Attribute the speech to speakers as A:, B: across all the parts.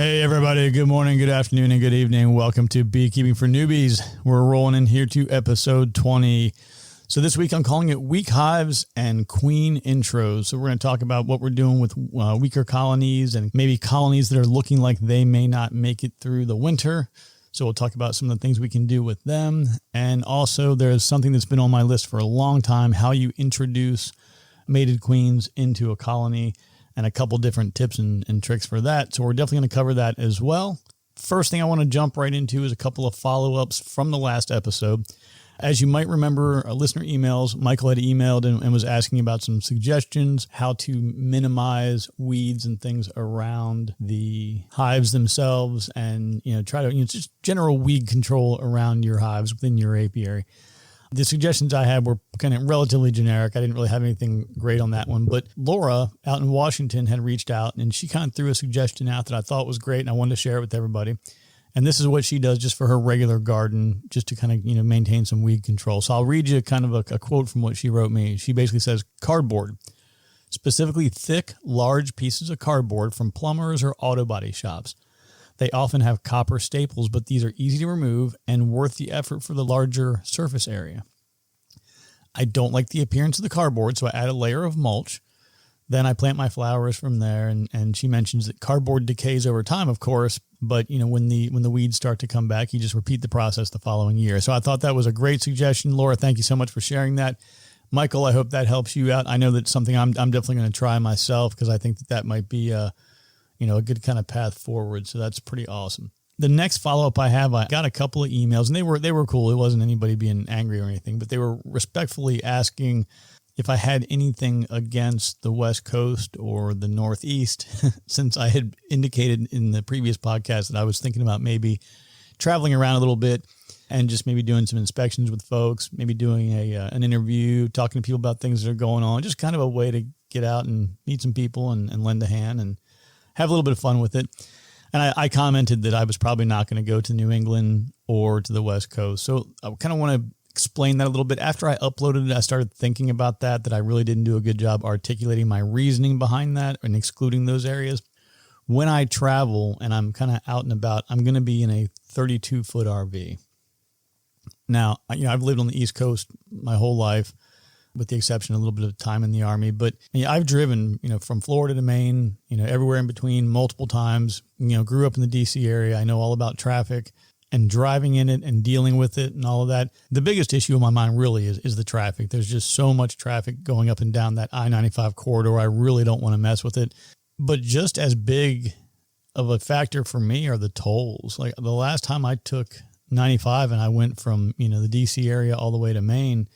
A: Hey everybody, good morning, good afternoon, and good evening. Welcome to Beekeeping for Newbies. We're rolling in here to episode 20. So this week I'm calling it Weak Hives and Queen Intros. So we're going to talk about what we're doing with weaker colonies and maybe colonies that are looking like they may not make it through the winter. So we'll talk about some of the things we can do with them. And also there's something that's been on my list for a long time, how you introduce mated queens into a colony, and a couple different tips and tricks for that. So we're definitely going to cover that as well. First thing I want to jump right into is a couple of follow-ups from the last episode. As you might remember, listener emails, Michael had emailed and was asking about some suggestions, how to minimize weeds and things around the hives themselves, and try to just general weed control around your hives within your apiary. The suggestions I had were kind of relatively generic. I didn't really have anything great on that one. But Laura out in Washington had reached out and she kind of threw a suggestion out that I thought was great and I wanted to share it with everybody. And this is what she does just for her regular garden, just to kind of, maintain some weed control. So I'll read you kind of a quote from what she wrote me. She basically says, cardboard, specifically thick, large pieces of cardboard from plumbers or auto body shops. They often have copper staples, but these are easy to remove and worth the effort for the larger surface area. I don't like the appearance of the cardboard, so I add a layer of mulch. Then I plant my flowers from there, and she mentions that cardboard decays over time, of course, but when the weeds start to come back, you just repeat the process the following year. So I thought that was a great suggestion. Laura, thank you so much for sharing that. Michael, I hope that helps you out. I know that's something I'm definitely going to try myself because I think that might be a good kind of path forward. So that's pretty awesome. The next follow-up I have, I got a couple of emails and they were cool. It wasn't anybody being angry or anything, but they were respectfully asking if I had anything against the West Coast or the Northeast, since I had indicated in the previous podcast that I was thinking about maybe traveling around a little bit and just maybe doing some inspections with folks, maybe doing an interview, talking to people about things that are going on, just kind of a way to get out and meet some people and lend a hand and have a little bit of fun with it. And I commented that I was probably not going to go to New England or to the West Coast. So I kind of want to explain that a little bit. After I uploaded it, I started thinking about that I really didn't do a good job articulating my reasoning behind that and excluding those areas. When I travel and I'm kind of out and about, I'm going to be in a 32-foot RV. Now, I've lived on the East Coast my whole life, with the exception of a little bit of time in the Army. But I've driven, from Florida to Maine, everywhere in between multiple times, grew up in the DC area. I know all about traffic and driving in it and dealing with it and all of that. The biggest issue in my mind really is the traffic. There's just so much traffic going up and down that I-95 corridor. I really don't want to mess with it. But just as big of a factor for me are the tolls. Like the last time I took 95 and I went from, the DC area all the way to Maine,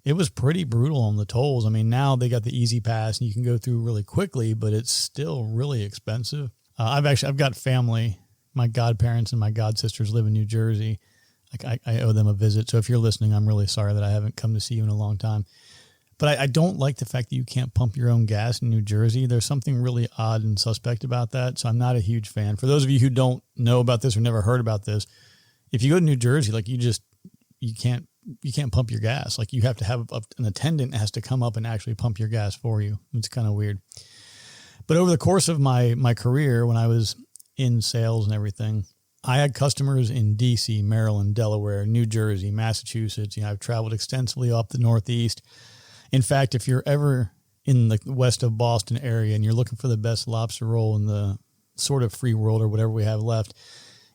A: it was pretty brutal on the tolls. I mean, now they got the Easy Pass and you can go through really quickly, but it's still really expensive. I've got family, my godparents and my godsisters live in New Jersey. Like I owe them a visit. So if you're listening, I'm really sorry that I haven't come to see you in a long time. But I don't like the fact that you can't pump your own gas in New Jersey. There's something really odd and suspect about that. So I'm not a huge fan. For those of you who don't know about this or never heard about this, if you go to New Jersey, like you can't pump your gas. Like you have to have an attendant has to come up and actually pump your gas for you. It's kind of weird. But over the course of my career, when I was in sales and everything, I had customers in DC, Maryland, Delaware, New Jersey, Massachusetts. I've traveled extensively up the Northeast. In fact, if you're ever in the west of Boston area and you're looking for the best lobster roll in the sort of free world or whatever we have left,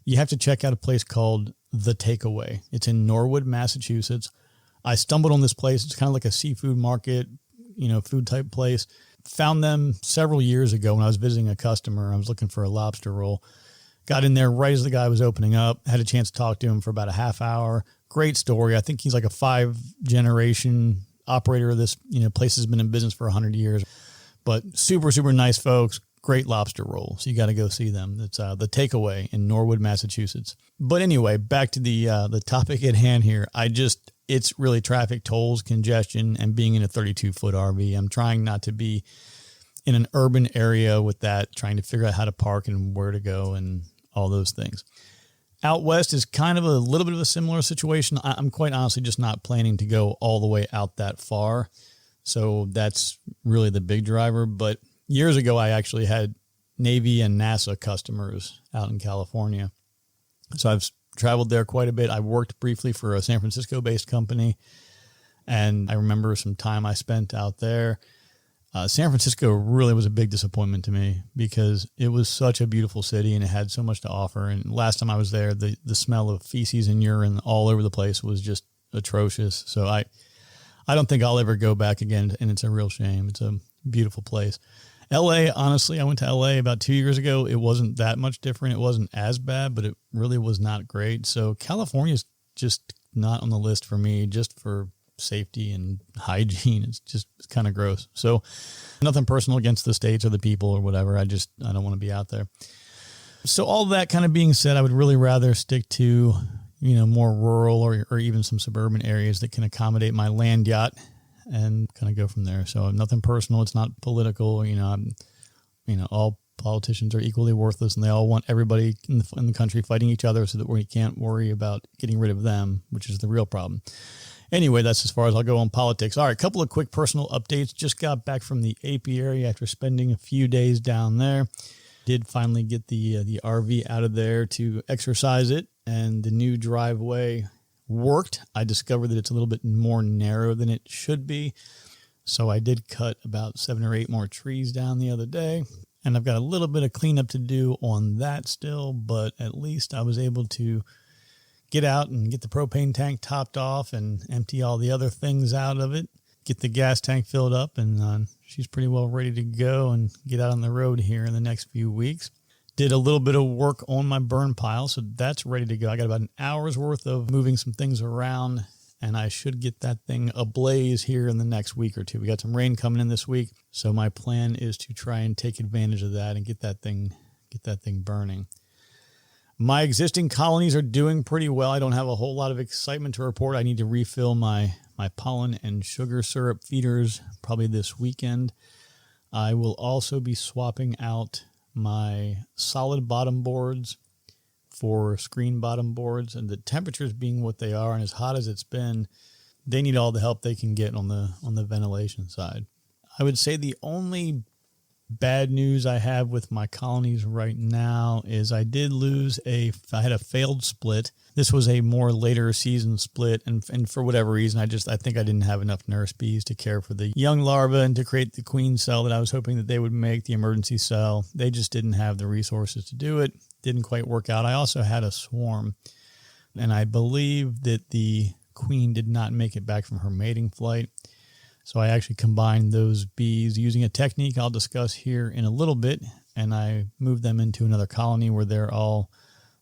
A: you have to check out a place called The Takeaway. It's in Norwood, Massachusetts. I stumbled on this place. It's kind of like a seafood market, food type place. Found them several years ago when I was visiting a customer. I was looking for a lobster roll. Got in there right as the guy was opening up. Had a chance to talk to him for about a half hour. Great story. I think he's like a 5-generation operator of this. Place has been in business for 100 years. But super, super nice folks. Great lobster roll. So you got to go see them. It's The Takeaway in Norwood, Massachusetts. But anyway, back to the topic at hand here. It's really traffic, tolls, congestion, and being in a 32-foot RV. I'm trying not to be in an urban area with that, trying to figure out how to park and where to go and all those things. Out west is kind of a little bit of a similar situation. I'm quite honestly just not planning to go all the way out that far. So that's really the big driver. But years ago, I actually had Navy and NASA customers out in California. So I've traveled there quite a bit. I worked briefly for a San Francisco-based company, and I remember some time I spent out there. San Francisco really was a big disappointment to me because it was such a beautiful city and it had so much to offer. And last time I was there, the smell of feces and urine all over the place was just atrocious. So I don't think I'll ever go back again, and it's a real shame. It's a beautiful place. LA, honestly, I went to LA about 2 years ago. It wasn't that much different. It wasn't as bad, but it really was not great. So California is just not on the list for me, just for safety and hygiene. It's kind of gross. So nothing personal against the states or the people or whatever. I don't want to be out there. So all that kind of being said, I would really rather stick to, more rural or even some suburban areas that can accommodate my land yacht and kind of go from there. So nothing personal. It's not political. All politicians are equally worthless and they all want everybody in the country fighting each other so that we can't worry about getting rid of them, which is the real problem. Anyway, that's as far as I'll go on politics. All right, a couple of quick personal updates. Just got back from the apiary after spending a few days down there. Did finally get the RV out of there to exercise it, and the new driveway worked. I discovered that it's a little bit more narrow than it should be. So I did cut about 7 or 8 more trees down the other day, and I've got a little bit of cleanup to do on that still, but at least I was able to get out and get the propane tank topped off and empty all the other things out of it, get the gas tank filled up, and she's pretty well ready to go and get out on the road here in the next few weeks. Did a little bit of work on my burn pile, so that's ready to go. I got about an hour's worth of moving some things around, and I should get that thing ablaze here in the next week or two. We got some rain coming in this week, so my plan is to try and take advantage of that and get that thing burning. My existing colonies are doing pretty well. I don't have a whole lot of excitement to report. I need to refill my pollen and sugar syrup feeders probably this weekend. I will also be swapping out my solid bottom boards for screen bottom boards, and the temperatures being what they are and as hot as it's been, they need all the help they can get on the ventilation side. I would say the only bad news I have with my colonies right now is I had a failed split. This was a more later season split, and for whatever reason, I think I didn't have enough nurse bees to care for the young larvae and to create the queen cell that I was hoping that they would make, the emergency cell. They just didn't have the resources to do it. Didn't quite work out. I also had a swarm, and I believe that the queen did not make it back from her mating flight. So I actually combined those bees using a technique I'll discuss here in a little bit, and I moved them into another colony where they're all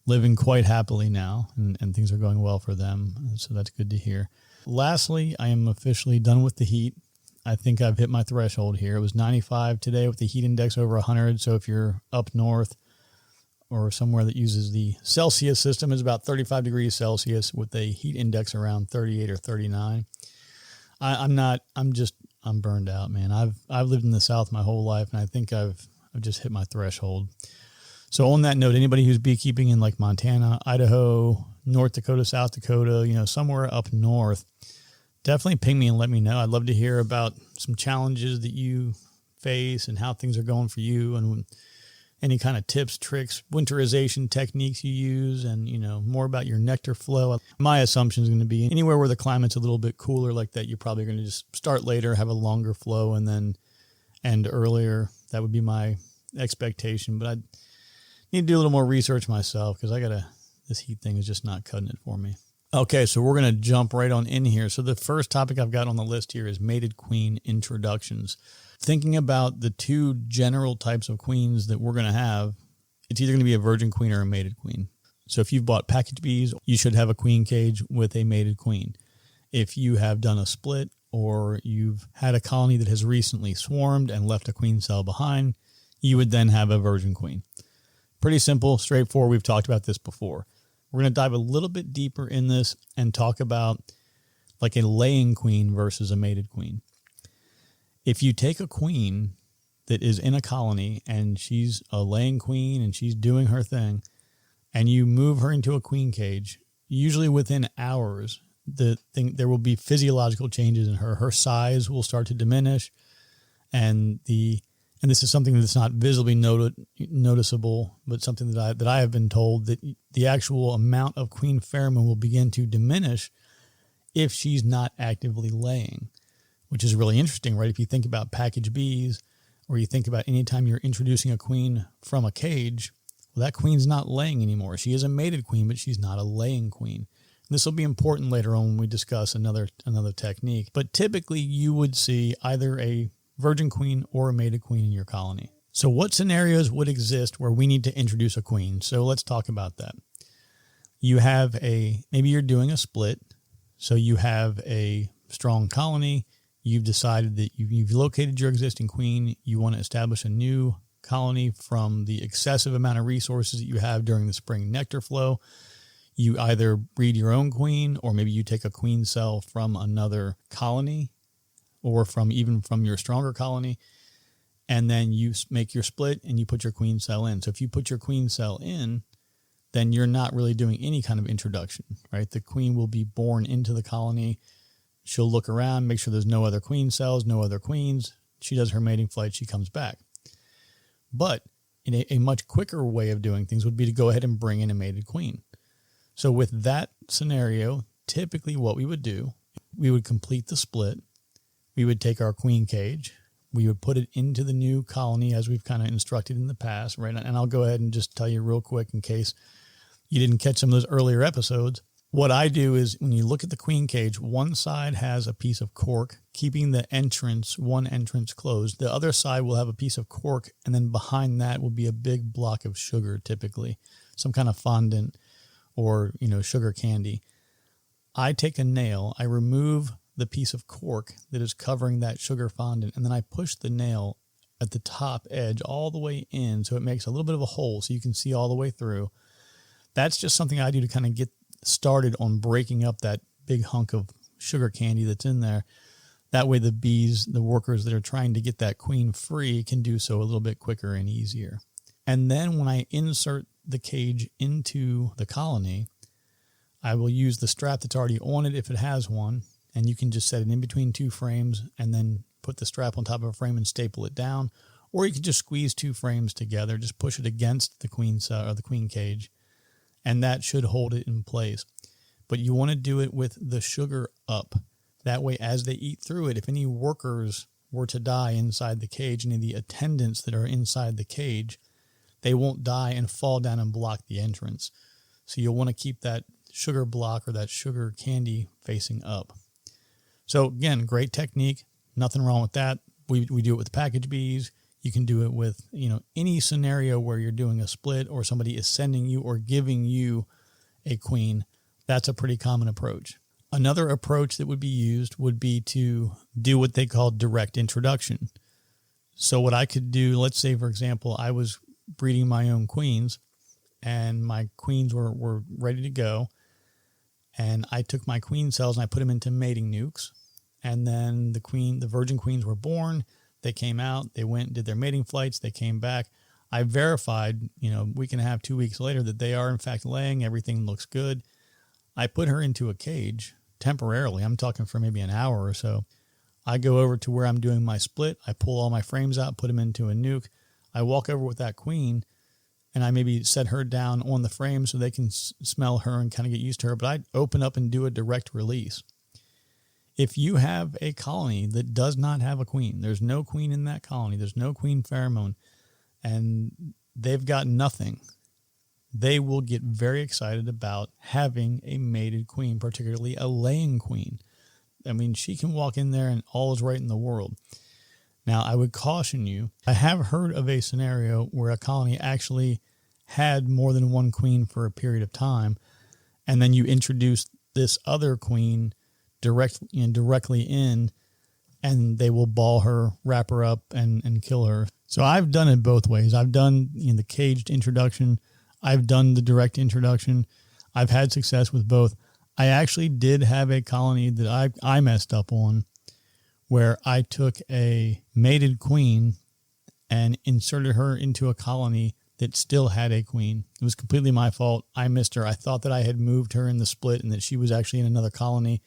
A: living quite happily now, and things are going well for them. So that's good to hear. Lastly, I am officially done with the heat. I think I've hit my threshold here. It was 95 today with the heat index over 100. So if you're up north or somewhere that uses the Celsius system, it's about 35 degrees Celsius with a heat index around 38 or 39. I'm burned out, man. I've lived in the South my whole life, and I think I've just hit my threshold. So on that note, anybody who's beekeeping in like Montana, Idaho, North Dakota, South Dakota, somewhere up north, definitely ping me and let me know. I'd love to hear about some challenges that you face and how things are going for you, and any kind of tips, tricks, winterization techniques you use, and, more about your nectar flow. My assumption is going to be anywhere where the climate's a little bit cooler like that, you're probably going to just start later, have a longer flow, and then end earlier. That would be my expectation, but I need to do a little more research myself because this heat thing is just not cutting it for me. Okay, so we're going to jump right on in here. So the first topic I've got on the list here is mated queen introductions. Thinking about the two general types of queens that we're going to have, it's either going to be a virgin queen or a mated queen. So if you've bought package bees, you should have a queen cage with a mated queen. If you have done a split or you've had a colony that has recently swarmed and left a queen cell behind, you would then have a virgin queen. Pretty simple, straightforward. We've talked about this before. We're going to dive a little bit deeper in this and talk about like a laying queen versus a mated queen. If you take a queen that is in a colony and she's a laying queen and she's doing her thing, and you move her into a queen cage, usually within hours, there will be physiological changes in her. Her size will start to diminish, and the and this is something that's not visibly noticeable, but something that I have been told, that the actual amount of queen pheromone will begin to diminish if she's not actively laying, which is really interesting, right? If you think about package bees, or you think about any time you're introducing a queen from a cage, well, that queen's not laying anymore. She is a mated queen, but she's not a laying queen. This will be important later on when we discuss another technique. But typically you would see either a virgin queen or a mated queen in your colony. So what scenarios would exist where we need to introduce a queen? So let's talk about that. You have maybe you're doing a split. So you have a strong colony. You've decided that you've located your existing queen. You want to establish a new colony from the excessive amount of resources that you have during the spring nectar flow. You either breed your own queen, or maybe you take a queen cell from another colony, or even from your stronger colony, and then you make your split and you put your queen cell in. So if you put your queen cell in, then you're not really doing any kind of introduction, right? The queen will be born into the colony. She'll look around, make sure there's no other queen cells, no other queens. She does her mating flight, she comes back. But in a much quicker way of doing things would be to go ahead and bring in a mated queen. So with that scenario, typically what we would do, we would complete the split. We would take our queen cage. We would put it into the new colony as we've kind of instructed in the past, right? And I'll go ahead and just tell you real quick in case you didn't catch some of those earlier episodes. What I do is when you look at the queen cage, one side has a piece of cork, keeping the one entrance closed. The other side will have a piece of cork, and then behind that will be a big block of sugar, typically some kind of fondant or, sugar candy. I take a nail, I remove the piece of cork that is covering that sugar fondant, and then I push the nail at the top edge all the way in, so it makes a little bit of a hole so you can see all the way through. That's just something I do to kind of get started on breaking up that big hunk of sugar candy that's in there. That way the bees, the workers that are trying to get that queen free, can do so a little bit quicker and easier. And then when I insert the cage into the colony, I will use the strap that's already on it if it has one, and you can just set it in between two frames and then put the strap on top of a frame and staple it down, or you can just squeeze two frames together, just push it against the queen cell or the queen cage, and that should hold it in place. But you want to do it with the sugar up. That way, as they eat through it, if any workers were to die inside the cage, any of the attendants that are inside the cage, they won't die and fall down and block the entrance. So you'll want to keep that sugar block or that sugar candy facing up. So again, great technique. Nothing wrong with that. We do it with package bees. You can do it with, any scenario where you're doing a split or somebody is sending you or giving you a queen. That's a pretty common approach. Another approach that would be used would be to do what they call direct introduction. So what I could do, let's say, for example, I was breeding my own queens and my queens were ready to go. And I took my queen cells and I put them into mating nukes. And then the virgin queens were born. They came out, they went, did their mating flights, they came back. I verified, week and a half, 2 weeks later, that they are in fact laying, everything looks good. I put her into a cage temporarily. I'm talking for maybe an hour or so. I go over to where I'm doing my split. I pull all my frames out, put them into a nuke. I walk over with that queen and I maybe set her down on the frame so they can smell her and kind of get used to her. But I open up and do a direct release. If you have a colony that does not have a queen, there's no queen in that colony, there's no queen pheromone, and they've got nothing, they will get very excited about having a mated queen, particularly a laying queen. I mean, she can walk in there and all is right in the world. Now, I would caution you, I have heard of a scenario where a colony actually had more than one queen for a period of time, and then you introduce this other queen directly in, and they will ball her, wrap her up, and kill her. So I've done it both ways. I've done the caged introduction. I've done the direct introduction. I've had success with both. I actually did have a colony that I messed up on where I took a mated queen and inserted her into a colony that still had a queen. It was completely my fault. I missed her. I thought that I had moved her in the split and that she was actually in another colony.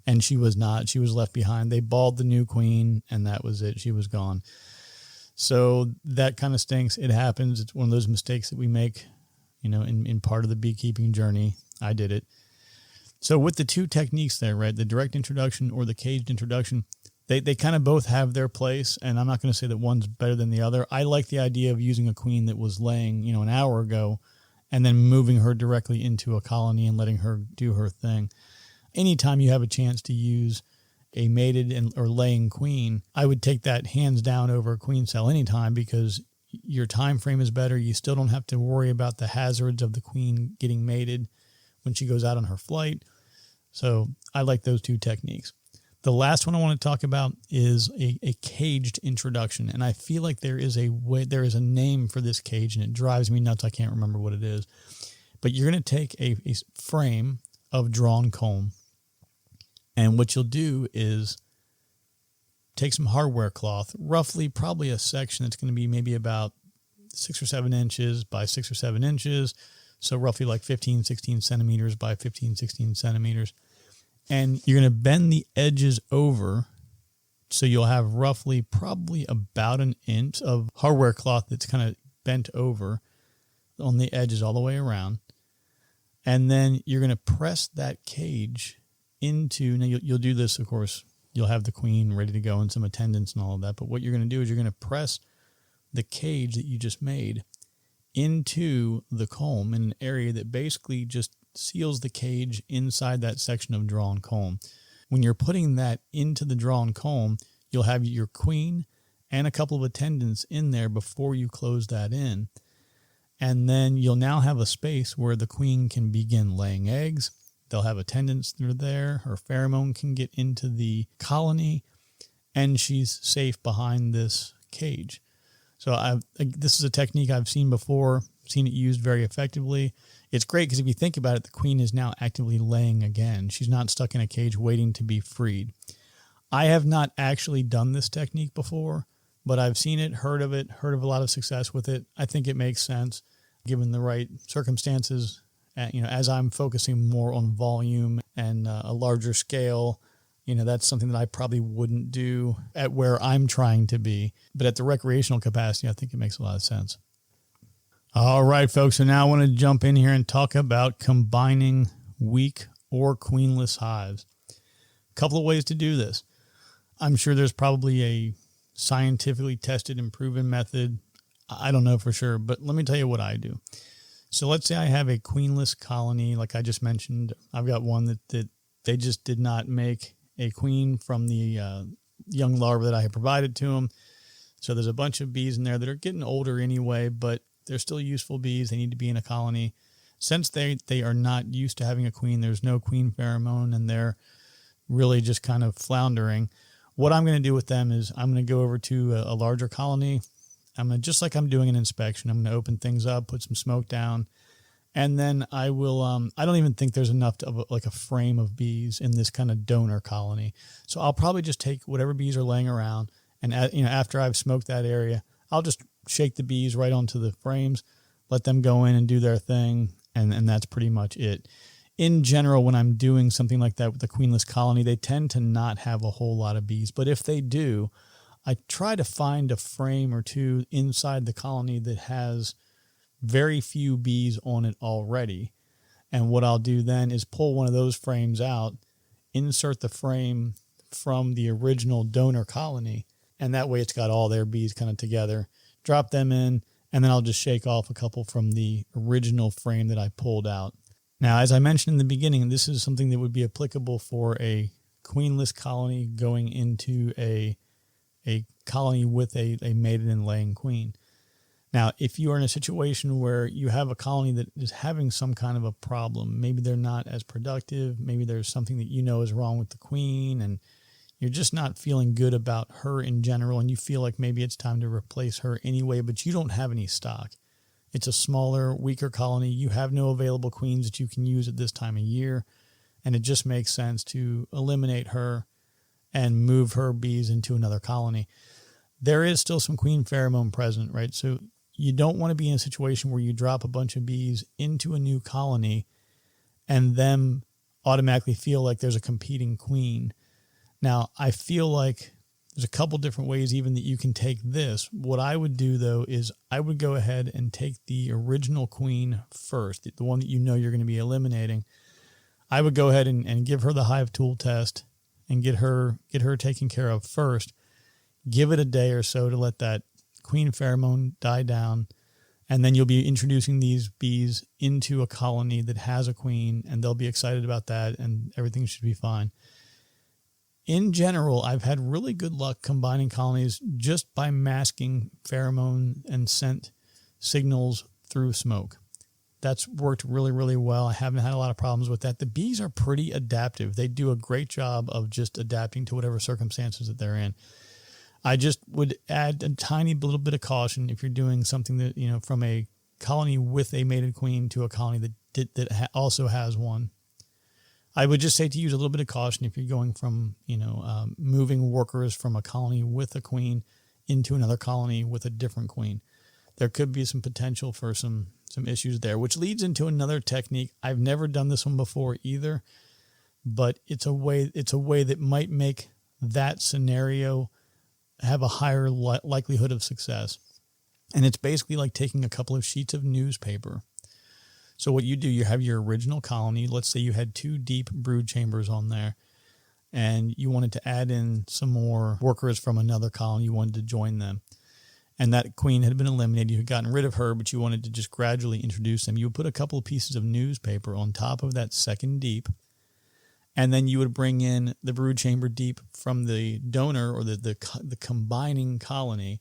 A: And she was not. She was left behind. They balled the new queen, and that was it. She was gone. So that kind of stinks. It happens. It's one of those mistakes that we make, in part of the beekeeping journey. I did it. So with the two techniques there, right, the direct introduction or the caged introduction, they kind of both have their place, and I'm not going to say that one's better than the other. I like the idea of using a queen that was laying, an hour ago, and then moving her directly into a colony and letting her do her thing. Anytime you have a chance to use a mated or laying queen, I would take that hands down over a queen cell anytime, because your time frame is better. You still don't have to worry about the hazards of the queen getting mated when she goes out on her flight. So I like those two techniques. The last one I want to talk about is a caged introduction. And I feel like there is a name for this cage, and it drives me nuts. I can't remember what it is. But you're going to take a frame of drawn comb, and what you'll do is take some hardware cloth, roughly probably a section that's going to be maybe about 6 or 7 inches by 6 or 7 inches. So roughly like 15, 16 centimeters by 15, 16 centimeters. And you're going to bend the edges over. So you'll have roughly probably about an inch of hardware cloth that's kind of bent over on the edges all the way around. And then you're going to press that cage into, now you'll do this, of course, you'll have the queen ready to go and some attendants and all of that. But what you're going to do is you're going to press the cage that you just made into the comb in an area that basically just seals the cage inside that section of drawn comb. When you're putting that into the drawn comb, you'll have your queen and a couple of attendants in there before you close that in. And then you'll now have a space where the queen can begin laying eggs. They'll have attendants that are there. Her pheromone can get into the colony, and she's safe behind this cage. So this is a technique I've seen before, seen it used very effectively. It's great because if you think about it, the queen is now actively laying again. She's not stuck in a cage waiting to be freed. I have not actually done this technique before, but I've seen it, heard of a lot of success with it. I think it makes sense given the right circumstances. As I'm focusing more on volume and a larger scale, that's something that I probably wouldn't do at where I'm trying to be. But at the recreational capacity, I think it makes a lot of sense. All right, folks. So now I want to jump in here and talk about combining weak or queenless hives. A couple of ways to do this. I'm sure there's probably a scientifically tested and proven method. I don't know for sure, but let me tell you what I do. So let's say I have a queenless colony, like I just mentioned. I've got one that they just did not make a queen from the young larva that I had provided to them. So there's a bunch of bees in there that are getting older anyway, but they're still useful bees. They need to be in a colony. Since they are not used to having a queen, there's no queen pheromone, and they're really just kind of floundering. What I'm going to do with them is I'm going to go over to a larger colony. I'm going to, just like I'm doing an inspection, I'm going to open things up, put some smoke down, and then I will, I don't even think there's enough of like a frame of bees in this kind of donor colony. So I'll probably just take whatever bees are laying around, and after I've smoked that area, I'll just shake the bees right onto the frames, let them go in and do their thing, and that's pretty much it. In general, when I'm doing something like that with the queenless colony, they tend to not have a whole lot of bees. But if they do, I try to find a frame or two inside the colony that has very few bees on it already. And what I'll do then is pull one of those frames out, insert the frame from the original donor colony, and that way it's got all their bees kind of together, drop them in, and then I'll just shake off a couple from the original frame that I pulled out. Now, as I mentioned in the beginning, this is something that would be applicable for a queenless colony going into a colony with a maiden and laying queen. Now, if you are in a situation where you have a colony that is having some kind of a problem, maybe they're not as productive, maybe there's something that is wrong with the queen, and you're just not feeling good about her in general, and you feel like maybe it's time to replace her anyway, but you don't have any stock. It's a smaller, weaker colony. You have no available queens that you can use at this time of year, and it just makes sense to eliminate her and move her bees into another colony. There is still some queen pheromone present, right? So you don't want to be in a situation where you drop a bunch of bees into a new colony and them automatically feel like there's a competing queen. Now, I feel like There's a couple different ways even that you can take this. What I would do, though, is I would go ahead and take the original queen first, the one that you know you're going to be eliminating. I would go ahead and give her the hive tool test and get her taken care of first. Give it a day or so to let that queen pheromone die down, and then you'll be introducing these bees into a colony that has a queen, and they'll be excited about that, and everything should be fine. In general, I've had really good luck combining colonies just by masking pheromone and scent signals through smoke. That's worked really, really well. I haven't had a lot of problems with that. The bees are pretty adaptive. They do a great job of just adapting to whatever circumstances that they're in. I just would add a tiny little bit of caution if you're doing something that, you know, from a colony with a mated queen to a colony that also has one. I would just say to use a little bit of caution if you're going from, moving workers from a colony with a queen into another colony with a different queen. There could be some potential for some issues there, which leads into another technique. I've never done this one before either, but it's a way that might make that scenario have a higher likelihood of success. And it's basically like taking a couple of sheets of newspaper. So what you do, you have your original colony. Let's say you had 2 deep brood chambers on there, and you wanted to add in some more workers from another colony. You wanted to join them. And that queen had been eliminated. You had gotten rid of her, but you wanted to just gradually introduce them. You would put a couple of pieces of newspaper on top of that second deep, and then you would bring in the brood chamber deep from the donor or the combining colony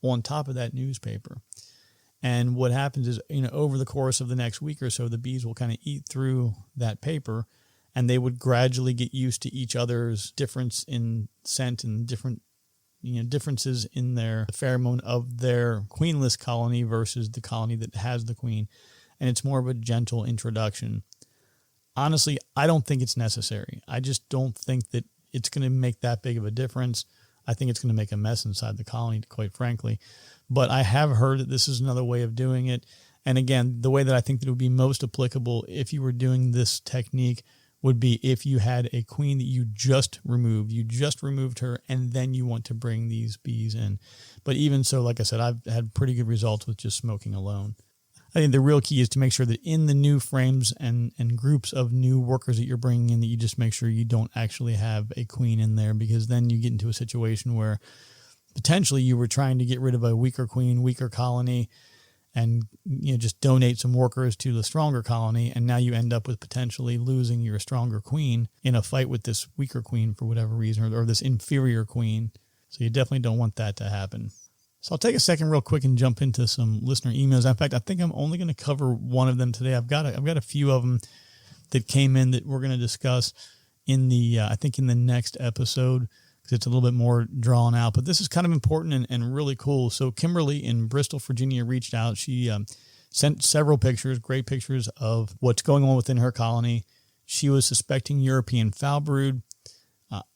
A: on top of that newspaper. And what happens is, over the course of the next week or so, the bees will kind of eat through that paper, and they would gradually get used to each other's difference in scent and differences in their pheromone of their queenless colony versus the colony that has the queen. And it's more of a gentle introduction. Honestly, I don't think it's necessary. I just don't think that it's going to make that big of a difference. I think it's going to make a mess inside the colony, quite frankly. But I have heard that this is another way of doing it. And again, the way that I think that it would be most applicable if you were doing this technique would be if you had a queen that you just removed. You just removed her, and then you want to bring these bees in. But even so, like I said, I've had pretty good results with just smoking alone. I think the real key is to make sure that in the new frames and groups of new workers that you're bringing in, that you just make sure you don't actually have a queen in there, because then you get into a situation where potentially you were trying to get rid of a weaker queen, weaker colony, and just donate some workers to the stronger colony, and now you end up with potentially losing your stronger queen in a fight with this weaker queen for whatever reason, or this inferior queen. So you definitely don't want that to happen. So I'll take a second real quick and jump into some listener emails. In fact, I think I'm only going to cover one of them today. I've got a few of them that came in that we're going to discuss in the next episode, because it's a little bit more drawn out. But this is kind of important and really cool. So Kimberly in Bristol, Virginia reached out. She sent several pictures, great pictures of what's going on within her colony. She was suspecting European foul brood.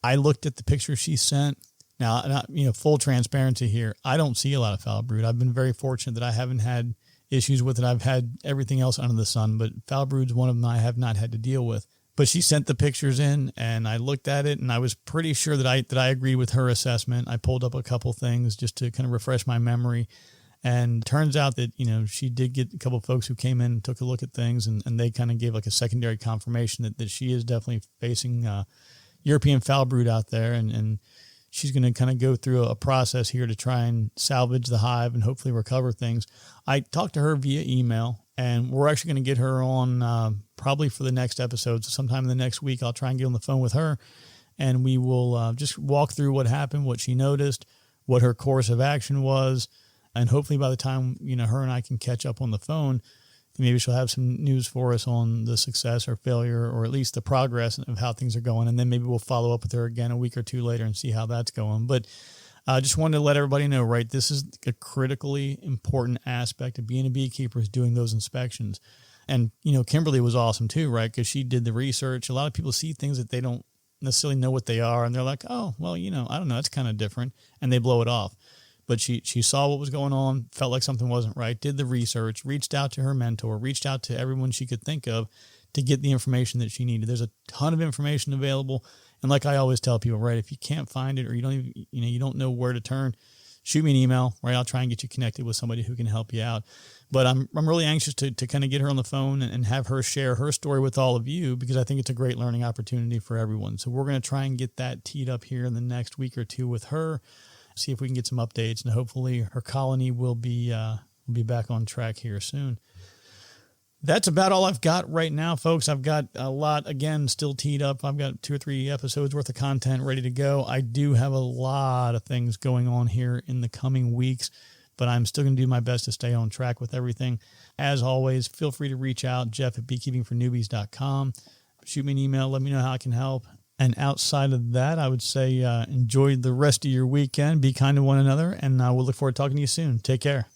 A: I looked at the pictures she sent. Now, full transparency here, I don't see a lot of foul brood. I've been very fortunate that I haven't had issues with it. I've had everything else under the sun, but foul brood's one of them I have not had to deal with. But she sent the pictures in, and I looked at it, and I was pretty sure that I agreed with her assessment. I pulled up a couple things just to kind of refresh my memory, and turns out that she did get a couple of folks who came in and took a look at things, and they kind of gave like a secondary confirmation that she is definitely facing European foul brood out there, and she's going to kind of go through a process here to try and salvage the hive and hopefully recover things. I talked to her via email, and we're actually going to get her on probably for the next episode. So sometime in the next week, I'll try and get on the phone with her, and we will just walk through what happened, what she noticed, what her course of action was. And hopefully by the time, her and I can catch up on the phone, maybe she'll have some news for us on the success or failure, or at least the progress of how things are going. And then maybe we'll follow up with her again a week or two later and see how that's going. But I just wanted to let everybody know, right, this is a critically important aspect of being a beekeeper, is doing those inspections. And, Kimberly was awesome too, right, because she did the research. A lot of people see things that they don't necessarily know what they are, and they're like, oh, well, I don't know, it's kind of different, and they blow it off. But she saw what was going on, felt like something wasn't right, did the research, reached out to her mentor, reached out to everyone she could think of to get the information that she needed. There's a ton of information available, And like I always tell people, right, if you can't find it or you don't even, you don't know where to turn, shoot me an email, right? I'll try and get you connected with somebody who can help you out. But I'm really anxious to kind of get her on the phone and have her share her story with all of you, because I think it's a great learning opportunity for everyone. So we're going to try and get that teed up here in the next week or two with her, see if we can get some updates, and hopefully her colony will be back on track here soon. That's about all I've got right now, folks. I've got a lot, again, still teed up. I've got 2 or 3 episodes worth of content ready to go. I do have a lot of things going on here in the coming weeks, but I'm still going to do my best to stay on track with everything. As always, feel free to reach out, Jeff@beekeepingfornewbies.com. Shoot me an email. Let me know how I can help. And outside of that, I would say enjoy the rest of your weekend. Be kind to one another, and we'll look forward to talking to you soon. Take care.